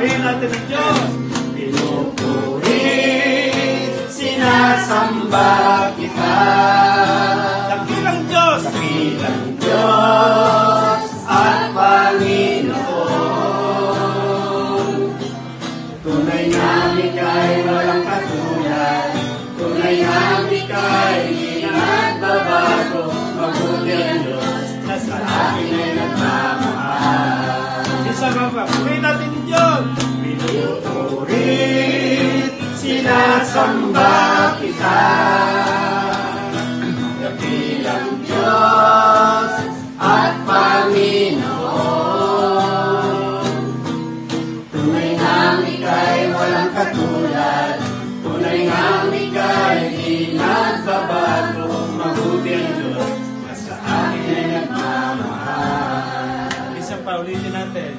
Purihin natin ang Diyos. Pinupuri, sinasamba kita. Dakilang Diyos. Dakilang Diyos at Panginoon. Tunay na ika'y walang katulad. Tunay na ika'y di nagbabago. Mabuti ang Diyos na sa akin ay nagmamahal. Isa pa pa. Purihin natin ang Diyos. Pinupuri, sinasamba kita. Dakilang Diyos at Panginoon. Tunay nga ika'y walang katulad. Tunay nga ika'y di nagbabago. Mabuti ang Diyos na sa akin ay nagmamahal. Isa pa, ulitin natin.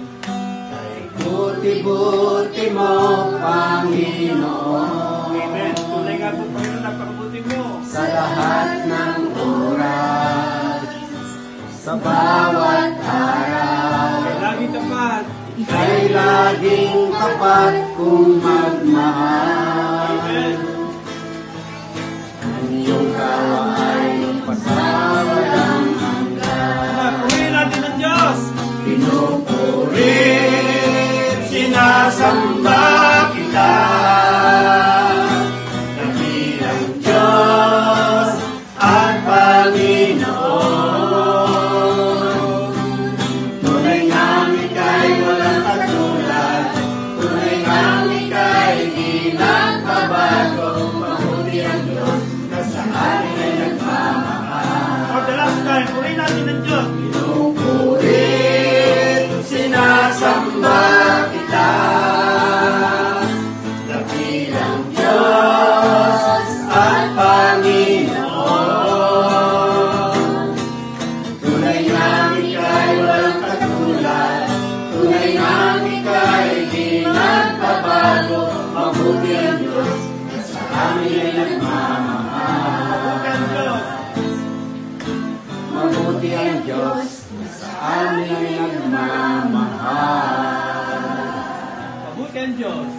Buti-buti mo, Panginoon. Amen. Tunay nga po, Panginoon, napakabuti mo. Sa lahat ng oras, sa bawat araw, Kay lagi tapat. ika'y laging tapat kung magmahal. Amen. Ang iyong kawaay pasawalang hanggan. Purihin natin ang Diyos. Pinupuri, sinasamba kita. Dakilang Diyos at Panginoon. Tunay nga ika'y walang katulad. Tunay nga ika'y di nagbabago. Mabuti ang Diyos na sa akin ay nagmamahal. For the last time, purihin natin ang Diyos. Pinupuri, sinasamba kita. Dakilang Diyos at Panginoon. Tunay nga ika'y walang katulad. Tunay nga ika'y di nagbabago. Mabuti ang Diyos na sa amin ay nagmamahal. Mabuti ang Diyos. Mabuti ang Diyos na sa amin ay nagmamahal. Mabuti ang Diyos.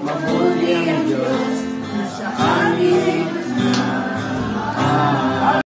Mabuti ang Diyos na sa amin ay nagmamahal.